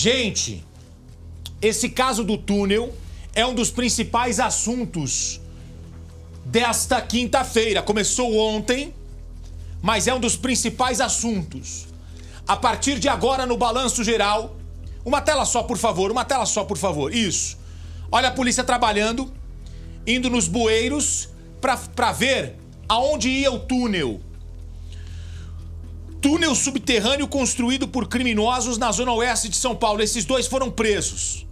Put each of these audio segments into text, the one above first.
Gente, esse caso do túnel é um dos principais assuntos desta quinta-feira. Começou ontem, mas é um dos principais assuntos. A partir de agora, no Balanço Geral, uma tela só, por favor, isso. Olha a polícia trabalhando, indo nos bueiros para ver aonde ia o túnel. Túnel subterrâneo construído por criminosos na zona oeste de São Paulo. Esses dois foram presos.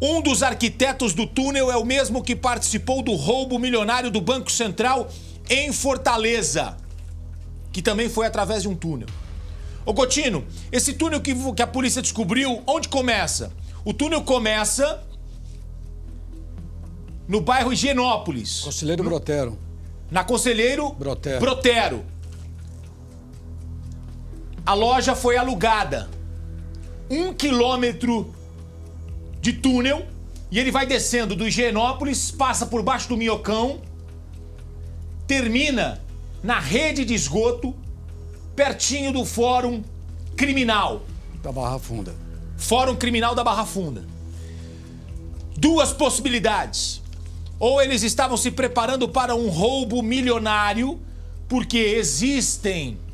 Um dos arquitetos do túnel é o mesmo que participou do roubo milionário do Banco Central em Fortaleza, que também foi através de um túnel. Ô Gotino, esse túnel que a polícia descobriu, onde começa? O túnel começa no bairro Higienópolis. Conselheiro Brotero. Na Conselheiro Brotero. A loja foi alugada. 1 quilômetro de túnel e ele vai descendo do Higienópolis, passa por baixo do Minhocão, termina na rede de esgoto, pertinho do Fórum Criminal. Da Barra Funda. Fórum Criminal da Barra Funda. Duas possibilidades. Ou eles estavam se preparando para um roubo milionário, porque existem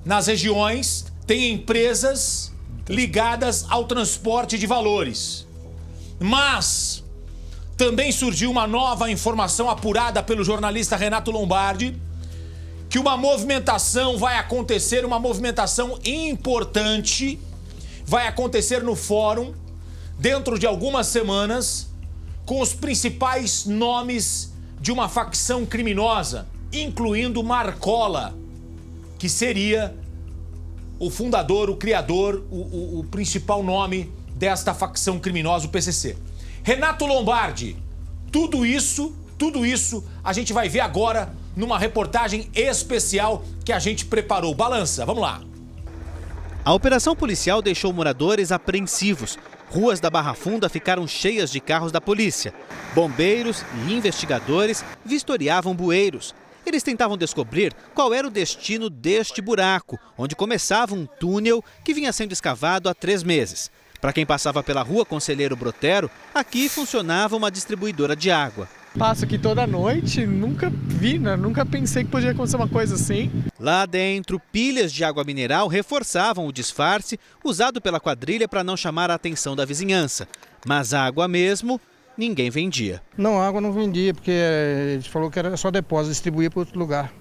nas regiões, tem empresas ligadas ao transporte de valores. Mas também surgiu uma nova informação apurada pelo jornalista Renato Lombardi, que uma movimentação vai acontecer, uma movimentação importante, vai acontecer no fórum, dentro de algumas semanas, com os principais nomes de uma facção criminosa, incluindo Marcola, que seria o fundador, o criador, o principal nome desta facção criminosa, o PCC. Renato Lombardi, tudo isso a gente vai ver agora numa reportagem especial que a gente preparou. Balança, vamos lá. A operação policial deixou moradores apreensivos. Ruas da Barra Funda ficaram cheias de carros da polícia. Bombeiros e investigadores vistoriavam bueiros. Eles tentavam descobrir qual era o destino deste buraco, onde começava um túnel que vinha sendo escavado há 3 meses. Para quem passava pela rua Conselheiro Brotero, aqui funcionava uma distribuidora de água. Passo aqui toda noite, nunca vi, né? Nunca pensei que podia acontecer uma coisa assim. Lá dentro, pilhas de água mineral reforçavam o disfarce usado pela quadrilha para não chamar a atenção da vizinhança. Mas a água mesmo, ninguém vendia. Não, a água não vendia, porque eles falaram que era só depósito, distribuía para outro lugar.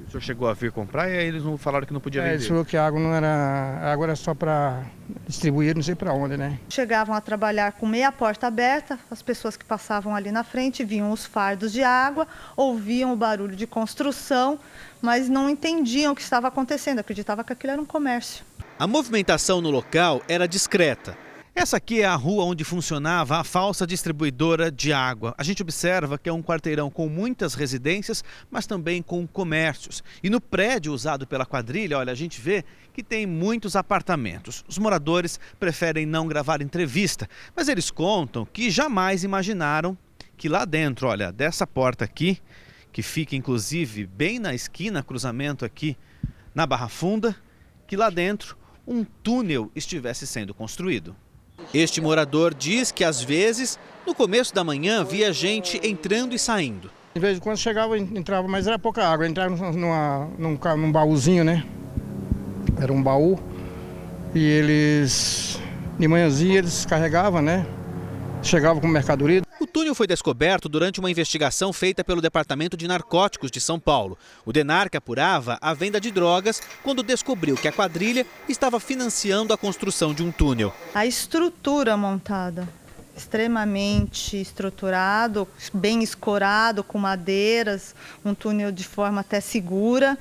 O senhor chegou a vir comprar e aí eles não falaram que não podia vender? Eles falaram que a água não era. A água era só para distribuir, não sei para onde, né? Chegavam a trabalhar com meia porta aberta, as pessoas que passavam ali na frente viam os fardos de água, ouviam o barulho de construção, mas não entendiam o que estava acontecendo, acreditavam que aquilo era um comércio. A movimentação no local era discreta. Essa aqui é a rua onde funcionava a falsa distribuidora de água. A gente observa que é um quarteirão com muitas residências, mas também com comércios. E no prédio usado pela quadrilha, olha, a gente vê que tem muitos apartamentos. Os moradores preferem não gravar entrevista, mas eles contam que jamais imaginaram que lá dentro, olha, dessa porta aqui, que fica inclusive bem na esquina, cruzamento aqui na Barra Funda, que lá dentro um túnel estivesse sendo construído. Este morador diz que às vezes, no começo da manhã, via gente entrando e saindo. De vez em quando chegava, entrava, mas era pouca água, entrava num baúzinho, né? Era um baú e eles, de manhãzinha, eles carregavam, né? Chegavam com mercadoria. O túnel foi descoberto durante uma investigação feita pelo Departamento de Narcóticos de São Paulo. O DENARC apurava a venda de drogas quando descobriu que a quadrilha estava financiando a construção de um túnel. A estrutura montada, extremamente estruturado, bem escorado, com madeiras, um túnel de forma até segura,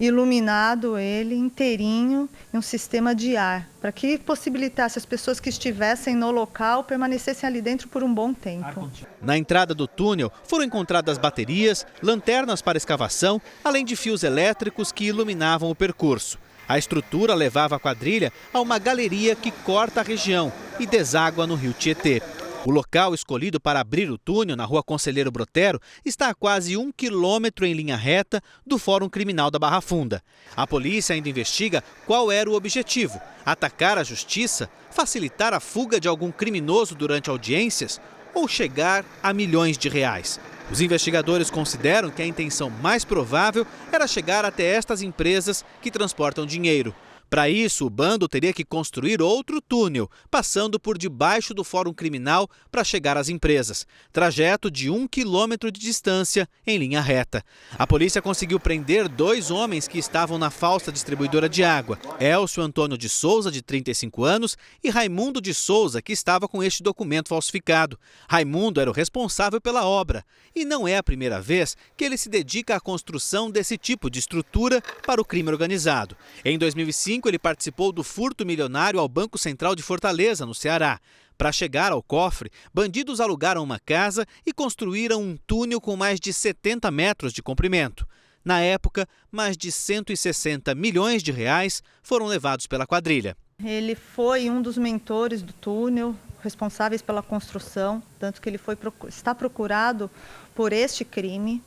iluminado ele inteirinho em um sistema de ar, para que possibilitasse as pessoas que estivessem no local permanecessem ali dentro por um bom tempo. Na entrada do túnel foram encontradas baterias, lanternas para escavação, além de fios elétricos que iluminavam o percurso. A estrutura levava a quadrilha a uma galeria que corta a região e deságua no rio Tietê. O local escolhido para abrir o túnel, na rua Conselheiro Brotero, está a quase 1 quilômetro em linha reta do Fórum Criminal da Barra Funda. A polícia ainda investiga qual era o objetivo: atacar a justiça, facilitar a fuga de algum criminoso durante audiências ou chegar a milhões de reais. Os investigadores consideram que a intenção mais provável era chegar até estas empresas que transportam dinheiro. Para isso, o bando teria que construir outro túnel, passando por debaixo do Fórum Criminal para chegar às empresas. Trajeto de 1 quilômetro de distância em linha reta. A polícia conseguiu prender 2 homens que estavam na falsa distribuidora de água. Elcio Antônio de Souza, de 35 anos, e Raimundo de Souza, que estava com este documento falsificado. Raimundo era o responsável pela obra. E não é a primeira vez que ele se dedica à construção desse tipo de estrutura para o crime organizado. Em 2005, ele participou do furto milionário ao Banco Central de Fortaleza, no Ceará. Para chegar ao cofre, bandidos alugaram uma casa e construíram um túnel com mais de 70 metros de comprimento. Na época, mais de 160 milhões de reais foram levados pela quadrilha. Ele foi um dos mentores do túnel, responsáveis pela construção, tanto que ele está procurado por este crime,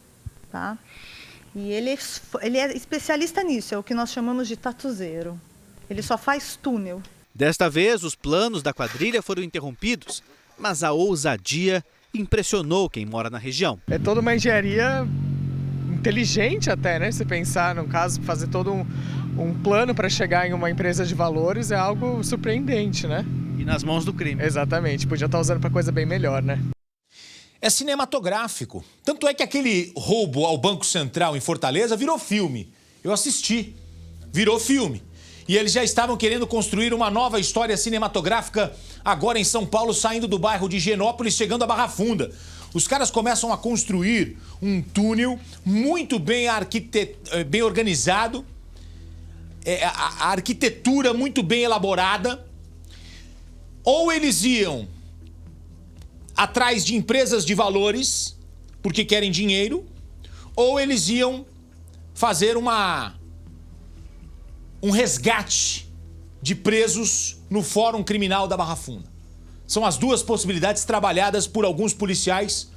tá? E ele é especialista nisso, é o que nós chamamos de tatuzeiro. Ele só faz túnel. Desta vez, os planos da quadrilha foram interrompidos, mas a ousadia impressionou quem mora na região. É toda uma engenharia inteligente até, né? Se pensar, no caso, fazer todo um plano para chegar em uma empresa de valores é algo surpreendente, né? E nas mãos do crime. Exatamente, podia estar usando para coisa bem melhor, né? É cinematográfico. Tanto é que aquele roubo ao Banco Central em Fortaleza virou filme. Eu assisti. Virou filme. E eles já estavam querendo construir uma nova história cinematográfica agora em São Paulo, saindo do bairro de Higienópolis, chegando à Barra Funda. Os caras começam a construir um túnel muito bem organizado, a arquitetura muito bem elaborada. Ou eles iam atrás de empresas de valores, porque querem dinheiro, ou eles iam fazer um resgate de presos no Fórum Criminal da Barra Funda. São as duas possibilidades trabalhadas por alguns policiais.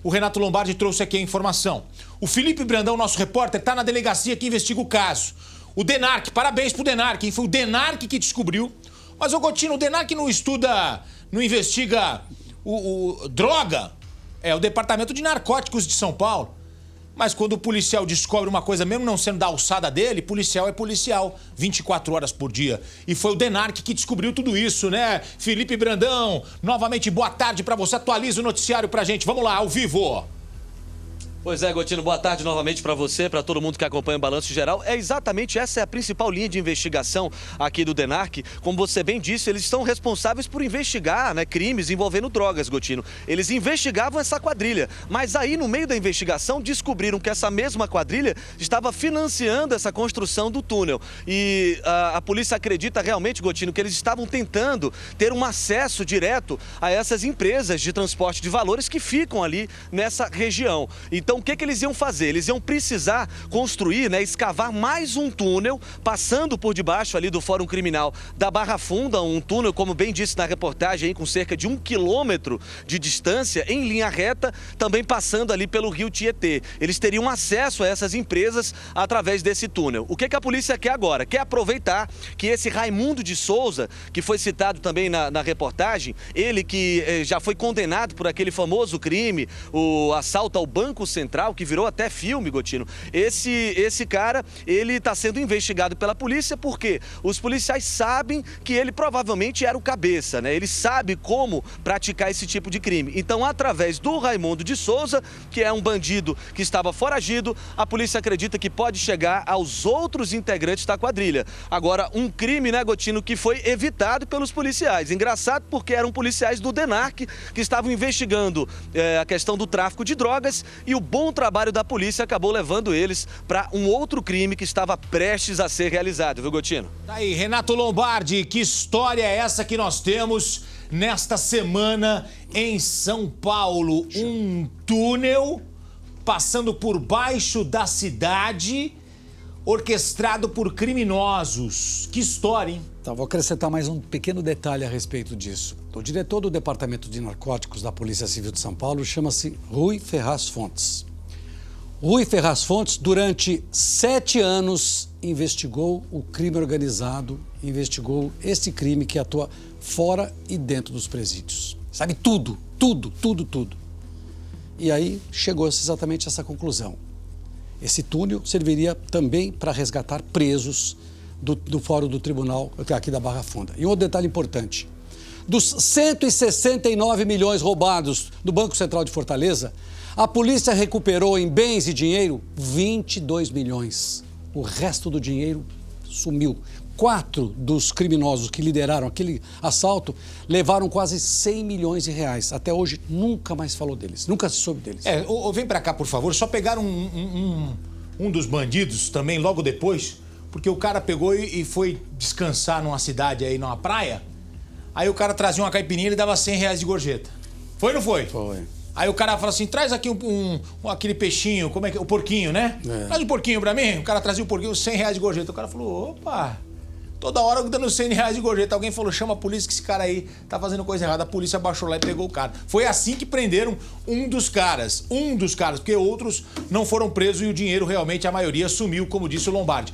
O Renato Lombardi trouxe aqui a informação. O Felipe Brandão, nosso repórter, está na delegacia que investiga o caso. O Denarc, parabéns pro Denarc, hein? Foi o Denarc que descobriu. Mas, ô Gotino, o Denarc não estuda, não investiga o droga. É o Departamento de Narcóticos de São Paulo. Mas quando o policial descobre uma coisa, mesmo não sendo da alçada dele, policial é policial, 24 horas por dia. E foi o Denarc que descobriu tudo isso, né? Felipe Brandão, novamente boa tarde pra você. Atualiza o noticiário pra gente. Vamos lá, ao vivo. Pois é, Gotino, boa tarde novamente para você, para todo mundo que acompanha o Balanço Geral. Exatamente essa é a principal linha de investigação aqui do Denarc. Como você bem disse, eles são responsáveis por investigar, né, crimes envolvendo drogas, Gotino. Eles investigavam essa quadrilha, mas aí no meio da investigação descobriram que essa mesma quadrilha estava financiando essa construção do túnel. E a polícia acredita realmente, Gotino, que eles estavam tentando ter um acesso direto a essas empresas de transporte de valores que ficam ali nessa região. Então, o que eles iam fazer? Eles iam precisar construir, né, escavar mais um túnel, passando por debaixo ali do Fórum Criminal da Barra Funda, um túnel, como bem disse na reportagem, com cerca de 1 quilômetro de distância, em linha reta, também passando ali pelo rio Tietê. Eles teriam acesso a essas empresas através desse túnel. O que a polícia quer agora? Quer aproveitar que esse Raimundo de Souza, que foi citado também na reportagem, ele que já foi condenado por aquele famoso crime, o assalto ao Banco Central, que virou até filme, Gotino. Esse cara, ele está sendo investigado pela polícia porque os policiais sabem que ele provavelmente era o cabeça, né? Ele sabe como praticar esse tipo de crime. Então, através do Raimundo de Souza, que é um bandido que estava foragido, a polícia acredita que pode chegar aos outros integrantes da quadrilha. Agora, um crime, né, Gotino, que foi evitado pelos policiais. Engraçado porque eram policiais do Denarc que estavam investigando a questão do tráfico de drogas e o bom trabalho da polícia acabou levando eles para um outro crime que estava prestes a ser realizado, viu, Gotino? Tá aí, Renato Lombardi, que história é essa que nós temos nesta semana em São Paulo? Um túnel passando por baixo da cidade, orquestrado por criminosos. Que história, hein? Então, vou acrescentar mais um pequeno detalhe a respeito disso. O diretor do Departamento de Narcóticos da Polícia Civil de São Paulo chama-se Rui Ferraz Fontes. Rui Ferraz Fontes, durante 7 anos, investigou o crime organizado, investigou este crime que atua fora e dentro dos presídios. Sabe tudo, tudo, tudo, tudo. E aí chegou-se exatamente a essa conclusão. Esse túnel serviria também para resgatar presos do fórum do tribunal aqui da Barra Funda. E um outro detalhe importante. Dos 169 milhões roubados do Banco Central de Fortaleza, a polícia recuperou em bens e dinheiro 22 milhões. O resto do dinheiro sumiu. 4 dos criminosos que lideraram aquele assalto levaram quase 100 milhões de reais. Até hoje, nunca mais falou deles, nunca se soube deles. Vem pra cá, por favor. Só pegaram um dos bandidos também logo depois, porque o cara pegou e foi descansar numa cidade aí, numa praia. Aí o cara trazia uma caipirinha e ele dava 100 reais de gorjeta. Foi ou não foi? Foi. Aí o cara fala assim, traz aqui aquele peixinho, como é que é? O porquinho, né? Traz um porquinho pra mim. O cara trazia o porquinho, 100 reais de gorjeta. O cara falou, opa, toda hora dando 100 reais de gorjeta. Alguém falou, chama a polícia que esse cara aí tá fazendo coisa errada. A polícia baixou lá e pegou o cara. Foi assim que prenderam um dos caras, porque outros não foram presos e o dinheiro realmente, a maioria, sumiu, como disse o Lombardi.